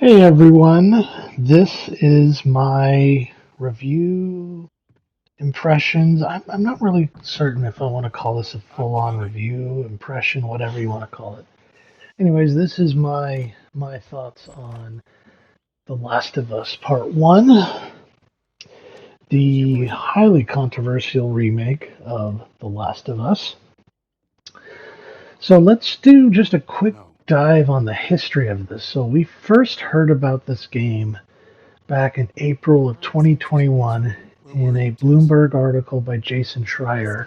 Hey everyone, this is my review impressions. I'm not really certain if I want to call this a full-on review, impression, whatever you want to call it. Anyways, this is my thoughts on The Last of Us Part 1, the highly controversial remake of The Last of Us. So let's do just a quick dive on the history of this. So we first heard about this game back in April of 2021 in a Bloomberg article by Jason Schreier,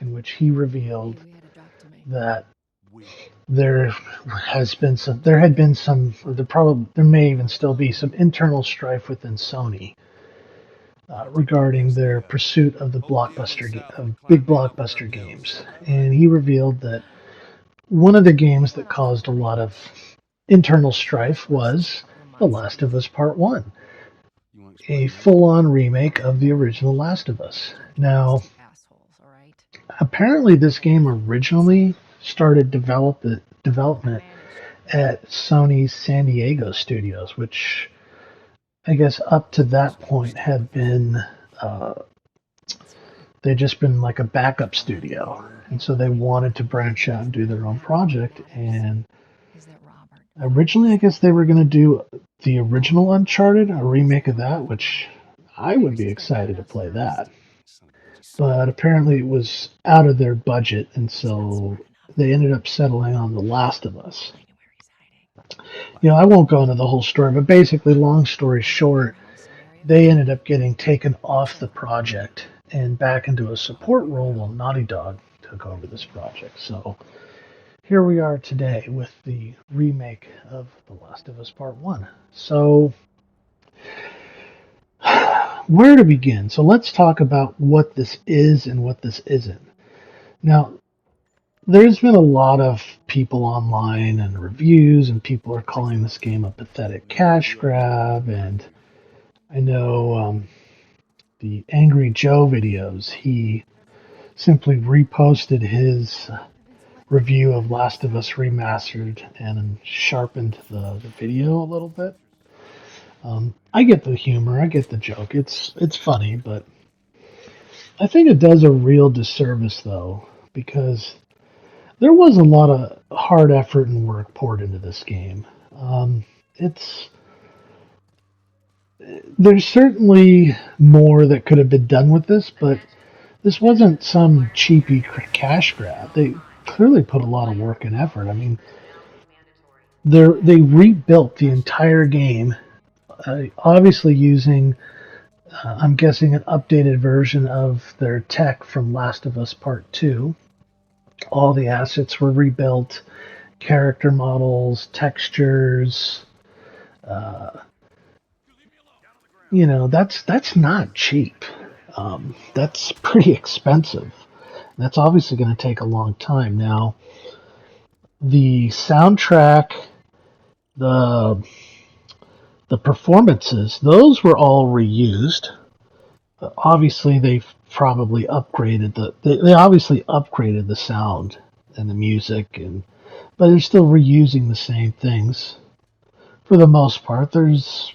in which he revealed that there had been some, there may even still be some internal strife within Sony regarding their pursuit of of big blockbuster games, and he revealed that one of the games that caused a lot of internal strife was The Last of Us Part 1, a full-on remake of the original Last of Us. Now, apparently this game originally started development at Sony's San Diego studios, which I guess up to that point had been they'd just been like a backup studio, and so they wanted to branch out and do their own project. And originally, I guess they were going to do the original Uncharted, a remake of that, which I would be excited to play that. But apparently it was out of their budget, and so they ended up settling on The Last of Us. I won't go into the whole story, but basically, long story short, they ended up getting taken off the project and back into a support role while Naughty Dog took over this project. So here we are today with the remake of The Last of Us Part 1. So where to begin? So let's talk about what this is and what this isn't. Now, there's been a lot of people online and reviews, and people are calling this game a pathetic cash grab. And I know the Angry Joe videos, he simply reposted his review of Last of Us Remastered and sharpened the video a little bit. I get the humor, I get the joke. It's funny, but I think it does a real disservice though, because there was a lot of hard effort and work poured into this game. It's there's certainly more that could have been done with this, but this wasn't some cheapy cash grab. They clearly put a lot of work and effort. I mean, they rebuilt the entire game, obviously using, I'm guessing, an updated version of their tech from Last of Us Part 2. All the assets were rebuilt, character models, textures. Uh, that's not cheap. That's pretty expensive. That's obviously going to take a long time. Now, the soundtrack, the the performances, those were all reused. Obviously, they've probably upgraded they obviously upgraded the sound and the music, but they're still reusing the same things for the most part. There's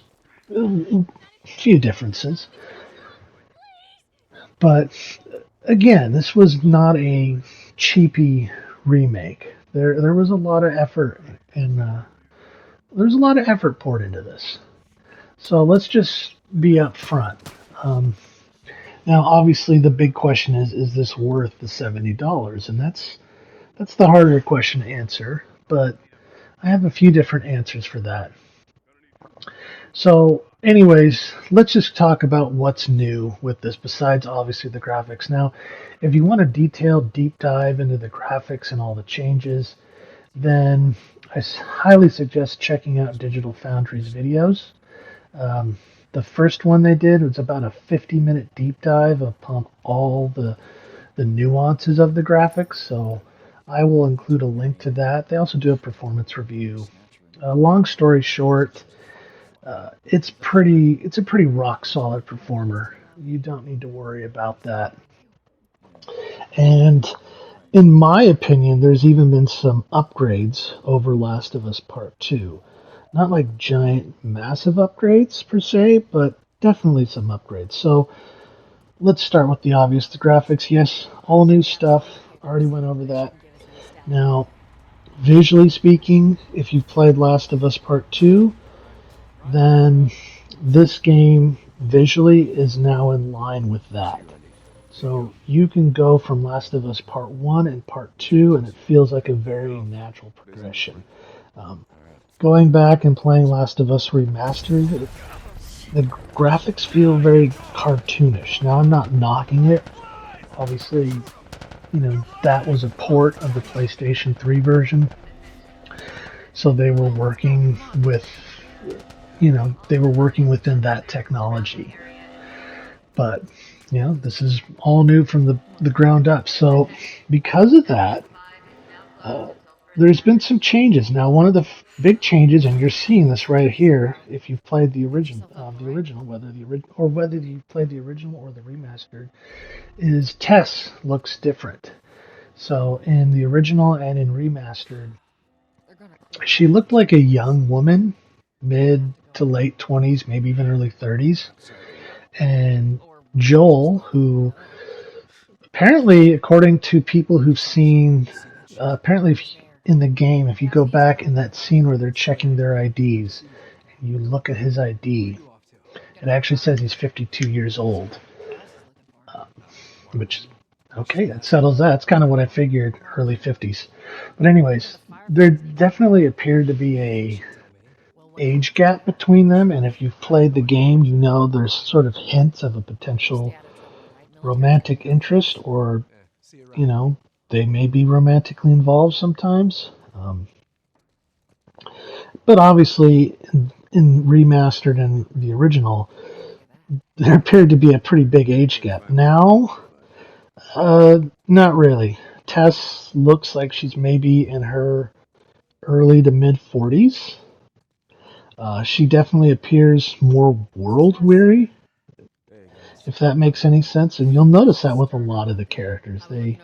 a few differences, but again, this was not a cheapy remake. There was a lot of effort, and there's a lot of effort poured into this. So let's just be upfront. Um, Now, obviously, the big question is this worth the $70? And that's the harder question to answer. But I have a few different answers for that. So, anyways, let's just talk about what's new with this, besides obviously the graphics. Now, if you want a detailed deep dive into the graphics and all the changes, then I highly suggest checking out Digital Foundry's videos. Um, the first one they did was about a 50-minute deep dive upon all the nuances of the graphics, so I will include a link to that. They also do a performance review. Long story short, it's a pretty rock solid performer. You don't need to worry about that. And in my opinion, there's even been some upgrades over Last of Us Part 2. Not like giant, massive upgrades per se, but definitely some upgrades. So let's start with the obvious. The graphics, yes, all new stuff. Already went over that. Now, visually speaking, if you've played Last of Us Part 2, then this game visually is now in line with that. So you can go from Last of Us Part 1 and Part 2, and it feels like a very natural progression. Um, Going back and playing Last of Us Remastered, the graphics feel very cartoonish. Now, I'm not knocking it. Obviously, that was a port of the PlayStation 3 version. So they were working with, they were working within that technology. But, this is all new from the ground up. So because of that, uh, there's been some changes. Now, one of the big changes, and you're seeing this right here, if you've played the original, whether you've played the original or the remastered, is Tess looks different. So in the original and in remastered, she looked like a young woman, mid to late 20s, maybe even early 30s. And Joel, who apparently, according to people who've seen, apparently in the game, if you go back in that scene where they're checking their IDs, and you look at his ID, it actually says he's 52 years old, which, okay, that settles that. It's kind of what I figured, early 50s. But anyways, there definitely appeared to be a age gap between them, and if you've played the game, you know there's sort of hints of a potential romantic interest, or you know they may be romantically involved sometimes. But obviously, in remastered and the original, there appeared to be a pretty big age gap. Now, not really. Tess looks like she's maybe in her early to mid 40s. She definitely appears more world weary, if that makes any sense. And you'll notice that with a lot of the characters. They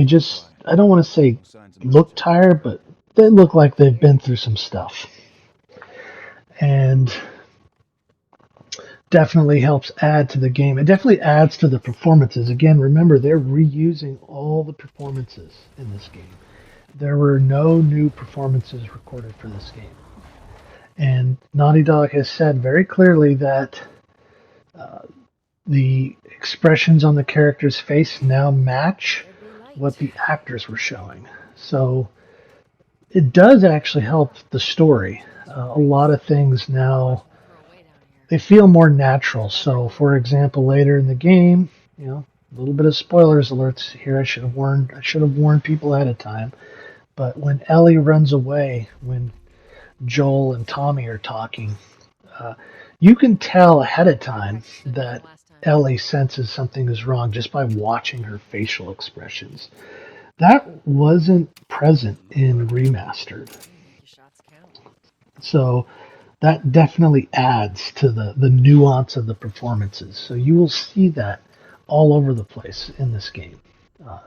just, I don't want to say look tired, but they look like they've been through some stuff. And definitely helps add to the game. It definitely adds to the performances. Again, remember, they're reusing all the performances in this game. There were no new performances recorded for this game. And Naughty Dog has said very clearly that the expressions on the character's face now match what the actors were showing. So it does actually help the story. A lot of things now, they feel more natural. So, for example, later in the game, a little bit of spoilers alerts here. I should have warned people ahead of time. But when Ellie runs away, when Joel and Tommy are talking, you can tell ahead of time that Ellie senses something is wrong just by watching her facial expressions. That wasn't present in Remastered. So that definitely adds to the nuance of the performances. So you will see that all over the place in this game. Uh,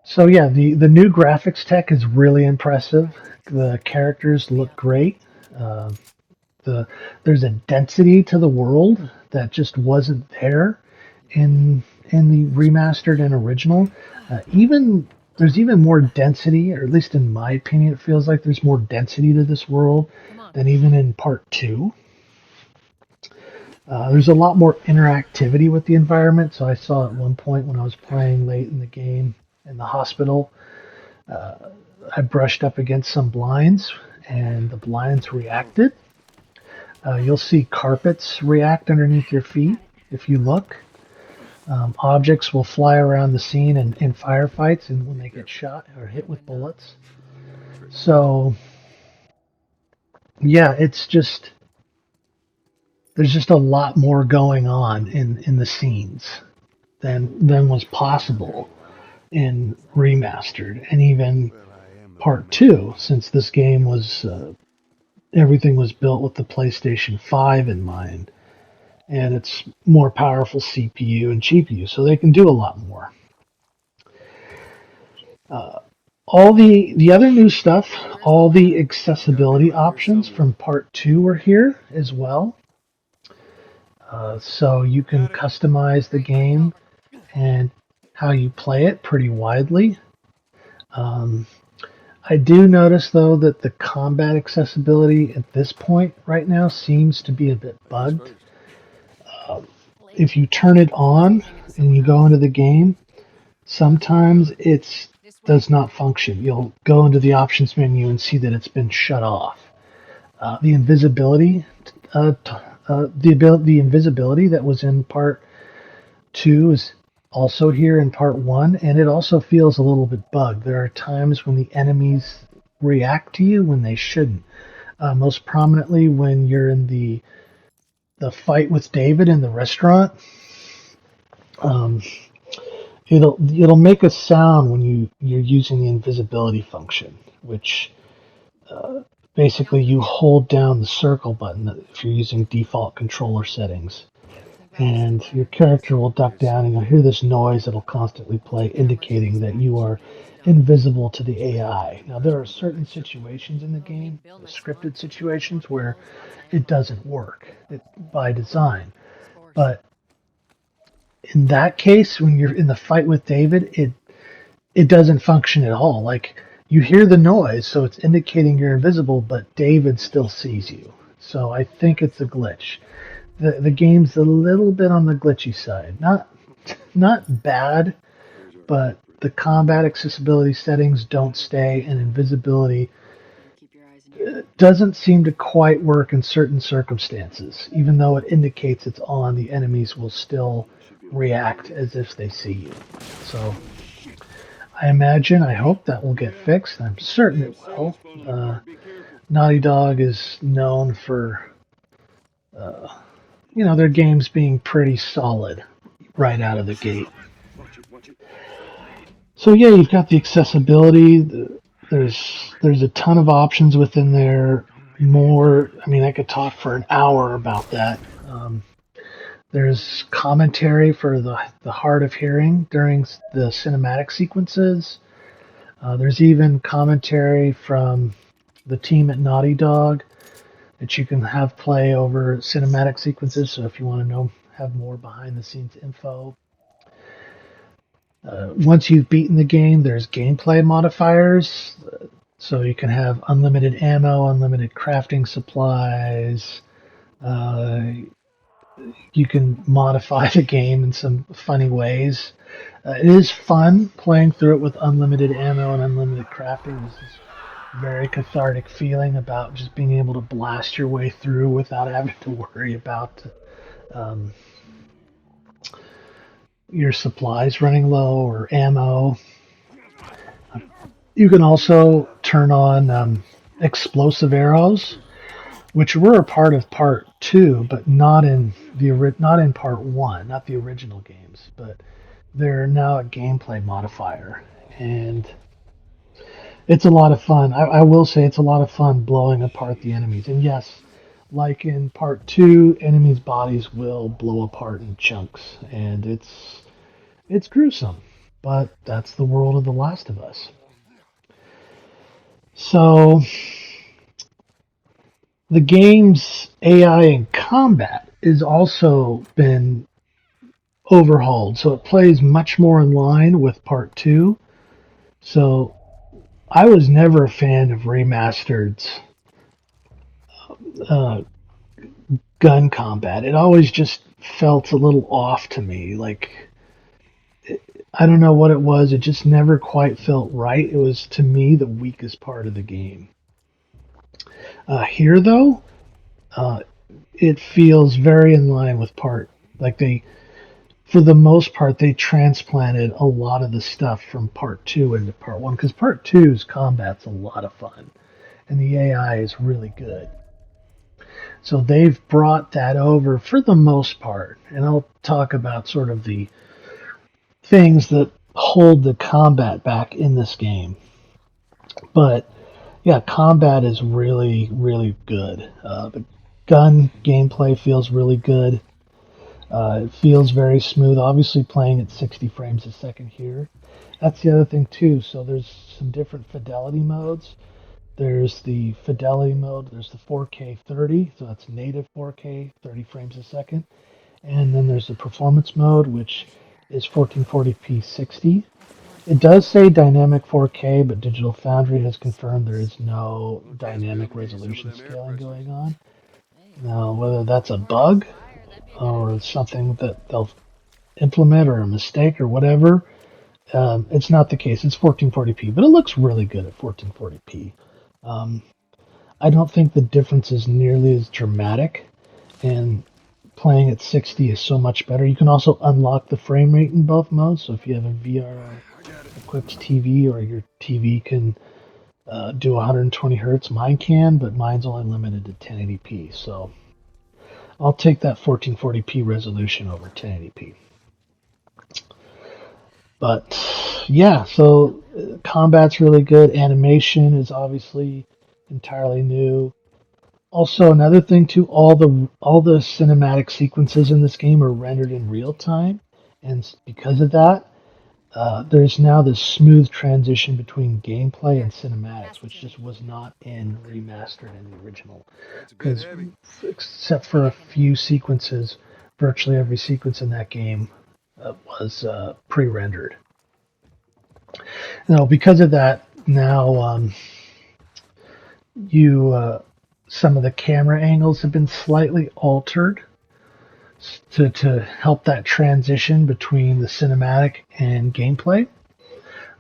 so yeah, the new graphics tech is really impressive. The characters look great. Uh, there's a density to the world that just wasn't there in the remastered and original. Even there's even more density, or at least in my opinion, it feels like there's more density to this world than even in part two. There's a lot more interactivity with the environment. So I saw at one point when I was playing late in the game in the hospital, I brushed up against some blinds, and the blinds reacted. You'll see carpets react underneath your feet if you look. Objects will fly around the scene in firefights and when they get shot or hit with bullets. So, yeah, there's just a lot more going on in the scenes than was possible in remastered, and even part two, since this game was everything was built with the PlayStation 5 in mind, and it's more powerful CPU and GPU, so they can do a lot more. All the other new stuff, all the accessibility options from part two are here as well. So you can customize the game and how you play it pretty widely. Um, I do notice though that the combat accessibility at this point right now seems to be a bit bugged. Um, if you turn it on and you go into the game, sometimes it does not function. You'll go into the options menu and see that it's been shut off. The invisibility, the invisibility that was in part two is also here in part one, and it also feels a little bit bugged. There are times when the enemies react to you when they shouldn't. Most prominently when you're in the fight with David in the restaurant. Um, it'll make a sound when you're using the invisibility function, which uh, basically you hold down the circle button if you're using default controller settings, and your character will duck down and you'll hear this noise that'll constantly play indicating that you are invisible to the AI. Now there are certain situations in the game, the scripted situations, where it doesn't work by design. But in that case, when you're in the fight with David, it doesn't function at all. Like you hear the noise, so it's indicating you're invisible, but David still sees you. So I think it's a glitch. The game's a little bit on the glitchy side. Not bad, but the combat accessibility settings don't stay, and invisibility doesn't seem to quite work in certain circumstances. Even though it indicates it's on, the enemies will still react as if they see you. So I hope that will get fixed. I'm certain it will. Naughty Dog is known for, uh, their games being pretty solid right out of the gate. So yeah, you've got the accessibility. There's a ton of options within there. More, I mean, I could talk for an hour about that. There's commentary for the hard of hearing during the cinematic sequences. There's even commentary from the team at Naughty Dog that you can have play over cinematic sequences. So if you want to have more behind the scenes info. Once you've beaten the game, there's gameplay modifiers. So you can have unlimited ammo, unlimited crafting supplies. Uh, you can modify the game in some funny ways. It is fun playing through it with unlimited ammo and unlimited crafting. There's this very cathartic feeling about just being able to blast your way through without having to worry about um, your supplies running low or ammo. You can also turn on explosive arrows, which were a part of part two, but not in part one, not the original games. But they're now a gameplay modifier, and it's a lot of fun. I will say it's a lot of fun blowing apart the enemies. And yes, like in part two, enemies' bodies will blow apart in chunks, and it's gruesome. But that's the world of The Last of Us. So the game's AI in combat has also been overhauled, so it plays much more in line with part two. So I was never a fan of remastered uh, gun combat. It always just felt a little off to me. Like I don't know what it was. It just never quite felt right. It was to me the weakest part of the game. Here though, uh, it feels very in line with part. Like for the most part, they transplanted a lot of the stuff from part two into part one because part two's combat's a lot of fun and the AI is really good. So they've brought that over for the most part, and I'll talk about sort of the things that hold the combat back in this game. But yeah, combat is really, really good. The gun gameplay feels really good. It feels very smooth. Obviously, playing at 60 frames a second here. That's the other thing too. So there's some different fidelity modes. There's the fidelity mode. There's the 4K 30, so that's native 4K 30 frames a second. And then there's the performance mode, which is 1440p 60. It does say dynamic 4K, but Digital Foundry has confirmed there is no dynamic resolution scaling going on. Now, whether that's a bug or something that they'll implement or a mistake or whatever, it's not the case. It's 1440p, but it looks really good at 1440p. Um, I don't think the difference is nearly as dramatic, and playing at 60 is so much better. You can also unlock the frame rate in both modes, so if you have a VR equipped TV or your TV can do 120 hertz, mine can, but mine's only limited to 1080p, so I'll take that 1440p resolution over 1080p. But yeah, so combat's really good. Animation is obviously entirely new. Also, another thing too, all the cinematic sequences in this game are rendered in real time, and because of that, there's now this smooth transition between gameplay and cinematics, which just was not in remastered in the original. Because except for a few sequences, virtually every sequence in that game was pre-rendered. Now, because of that, now some of the camera angles have been slightly altered to help that transition between the cinematic and gameplay.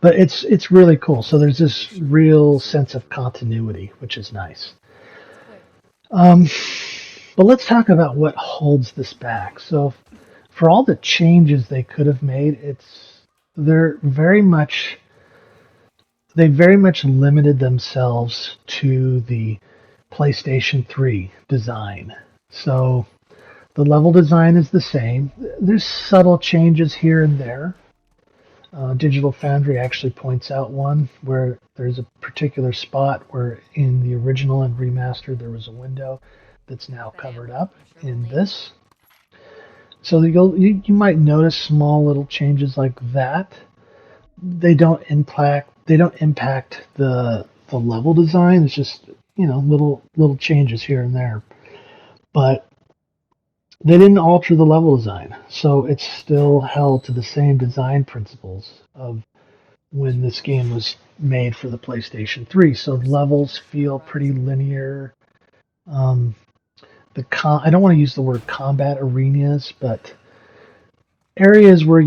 But it's really cool. So there's this real sense of continuity, which is nice. But let's talk about what holds this back. So for all the changes they could have made, they're very much they very much limited themselves to the PlayStation 3 design. So the level design is the same. There's subtle changes here and there. Digital Foundry actually points out one where there's a particular spot where in the original and remastered there was a window that's now covered up in this. So you might notice small little changes like that. They don't impact the level design. It's just little changes here and there, but they didn't alter the level design, so it's still held to the same design principles of when this game was made for the PlayStation 3. So levels feel pretty linear. Um, I don't want to use the word combat arenas, but areas where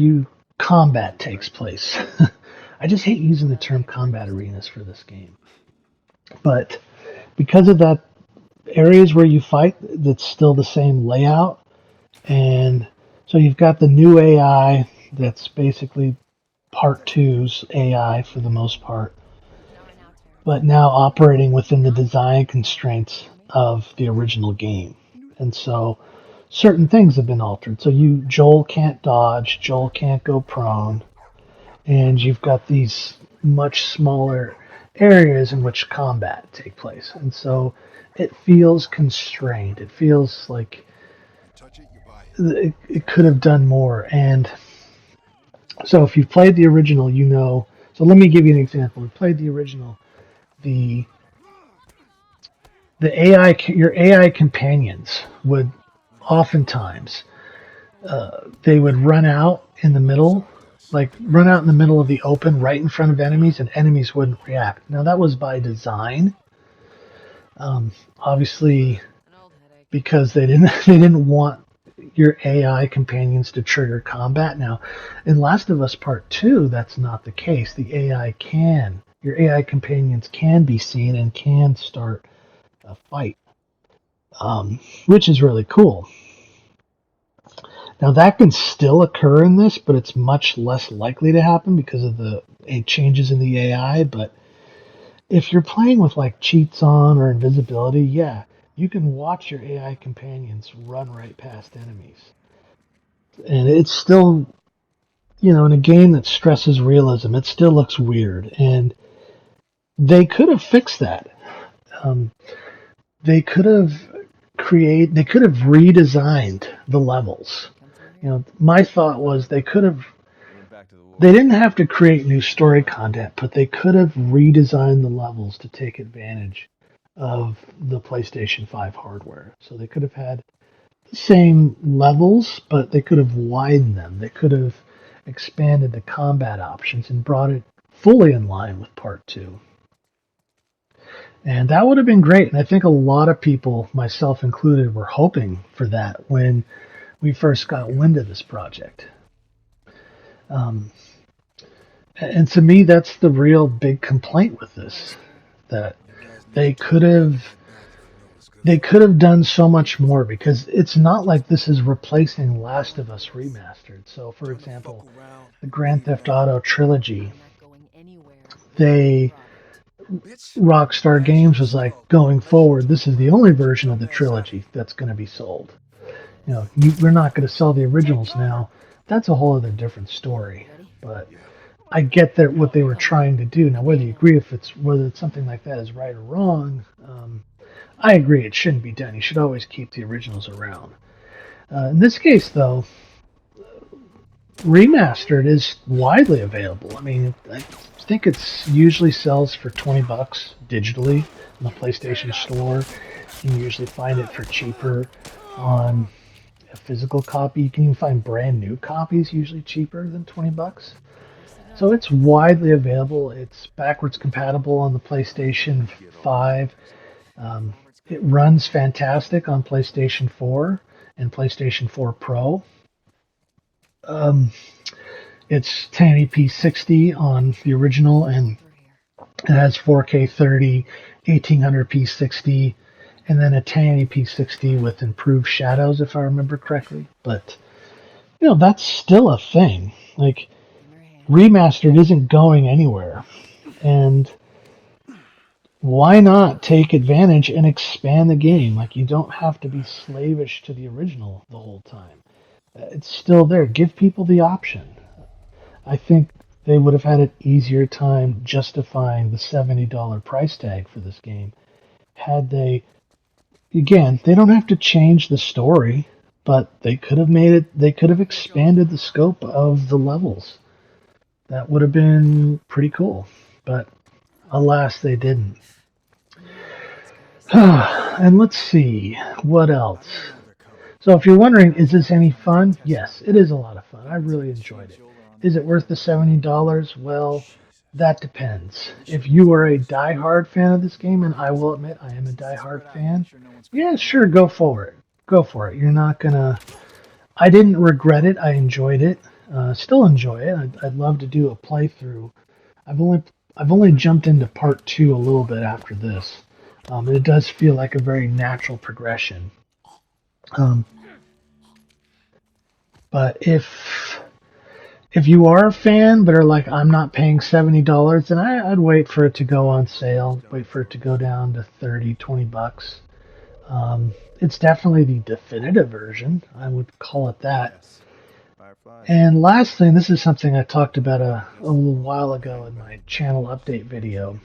combat takes place. I just hate using the term combat arenas for this game. But because of that, areas where you fight, that's still the same layout. And so you've got the new AI that's basically part two's AI for the most part, but now operating within the design constraints of the original game. And so certain things have been altered. So Joel can't dodge, Joel can't go prone, and you've got these much smaller areas in which combat take place. And so it feels constrained. It feels like it could have done more. And so if you've played the original, you know. So let me give you an example. We played the original. The your AI companions would oftentimes they would run out in the middle, of the open, right in front of enemies, and enemies wouldn't react. Now that was by design, obviously, because they didn't want your AI companions to trigger combat. Now, in Last of Us Part 2, that's not the case. Your AI companions can be seen and can start a fight, which is really cool. Now, that can still occur in this, but it's much less likely to happen because of the changes in the AI. But if you're playing with like cheats on or invisibility, yeah, you can watch your AI companions run right past enemies. And it's still, in a game that stresses realism, it still looks weird. And they could have fixed that. They could have redesigned the levels. My thought was they didn't have to create new story content, but they could have redesigned the levels to take advantage of the PlayStation 5 hardware. So they could have had the same levels, but they could have widened them. They could have expanded the combat options and brought it fully in line with Part 2. And that would have been great. And I think a lot of people, myself included, were hoping for that when we first got wind of this project. And to me, that's the real big complaint with this, that they could have done so much more, because it's not like this is replacing Last of Us Remastered. So, for example, the Grand Theft Auto trilogy, Rockstar Games was like, going forward, this is the only version of the trilogy that's going to be sold. We're not going to sell the originals now. That's a whole other different story. But I get that what they were trying to do. Now, whether you agree whether it's something like that is right or wrong, I agree it shouldn't be done. You should always keep the originals around. In this case, though, Remastered is widely available. I mean, I think it's usually sells for $20 digitally in the PlayStation Store. You can usually find it for cheaper on a physical copy. You can even find brand new copies usually cheaper than $20. So it's widely available. It's backwards compatible on the PlayStation 5. It runs fantastic on PlayStation 4 and PlayStation 4 Pro. It's 1080p 60 on the original, and it has 4K 30, 1800p 60, and then a 1080p 60 with improved shadows, if I remember correctly. But that's still a thing. Like, Remastered isn't going anywhere, and why not take advantage and expand the game? Like, you don't have to be slavish to the original the whole time. It's still there. Give people the option. I think they would have had an easier time justifying the $70 price tag for this game had they. Again, they don't have to change the story, but they could have expanded the scope of the levels. That would have been pretty cool, but alas, they didn't. And let's see, what else? So if you're wondering, is this any fun? Yes, it is a lot of fun. I really enjoyed it. Is it worth the $70? Well, that depends. If you are a die-hard fan of this game, and I will admit I am a die-hard fan, yeah, sure, go for it. Go for it. You're not gonna. I didn't regret it. I enjoyed it. Still enjoy it. I'd love to do a playthrough. I've only jumped into part 2 a little bit after this. It does feel like a very natural progression. But if you are a fan but are like, I'm not paying $70, then I'd wait for it to go on sale. Wait for it to go down to $30, $20. It's definitely the definitive version. I would call it that. And lastly, and this is something I talked about a little while ago in my channel update video.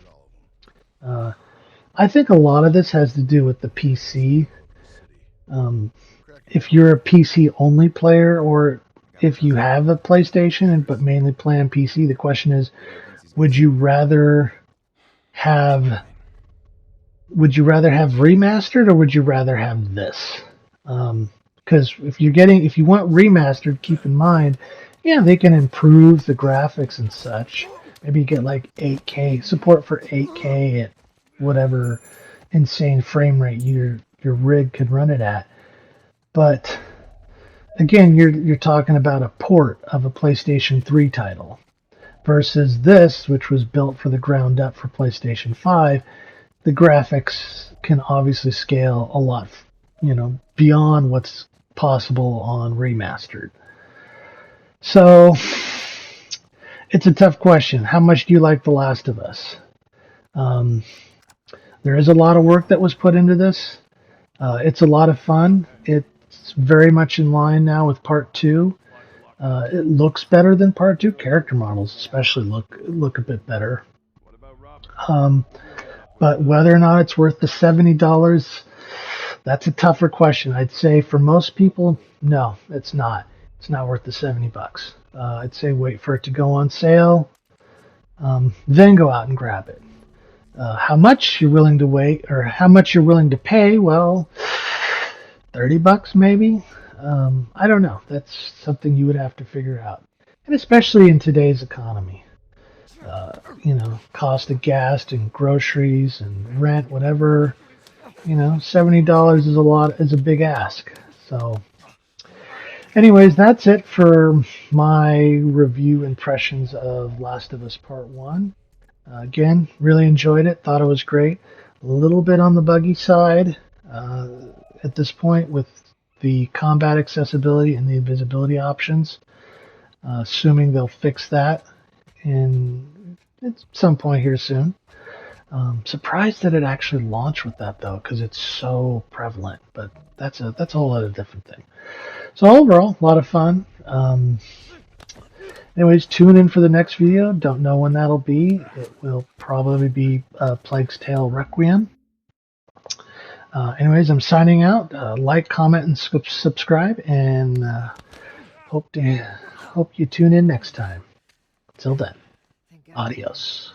I think a lot of this has to do with the PC. If you're a PC only player, or if you have a PlayStation but mainly play on PC, the question is, would you rather have remastered, or would you rather have this? Because if you want remastered, keep in mind, yeah, they can improve the graphics and such. Maybe you get like 8K support for 8K at whatever insane frame rate your rig could run it at. But again, you're talking about a port of a PlayStation 3 title versus this, which was built for the ground up for PlayStation 5. The graphics can obviously scale a lot, beyond what's possible on remastered. So it's a tough question. How much do you like The Last of Us? There is a lot of work that was put into this. It's a lot of fun. It's very much in line now with Part 2. It looks better than Part 2. Character models especially look a bit better. But whether or not it's worth the $70, that's a tougher question. I'd say for most people, no, it's not. it's not worth the $70. I'd say wait for it to go on sale, then go out and grab it. How much you're willing to wait, or how much you're willing to pay? Well, $30 maybe. I don't know. That's something you would have to figure out, and especially in today's economy. Cost of gas and groceries and rent, whatever. $70 is a big ask. So, anyways, that's it for my review impressions of Last of Us Part 1. Again, really enjoyed it. Thought it was great. A little bit on the buggy side at this point with the combat accessibility and the invisibility options. Assuming they'll fix that at some point here soon. Surprised that it actually launched with that though, because it's so prevalent. But that's a whole other different thing. So overall, a lot of fun. Anyways, tune in for the next video. Don't know when that'll be. It will probably be Plague's Tale Requiem. Anyways, I'm signing out. Like, comment, and subscribe, and hope you tune in next time. Till then, adios.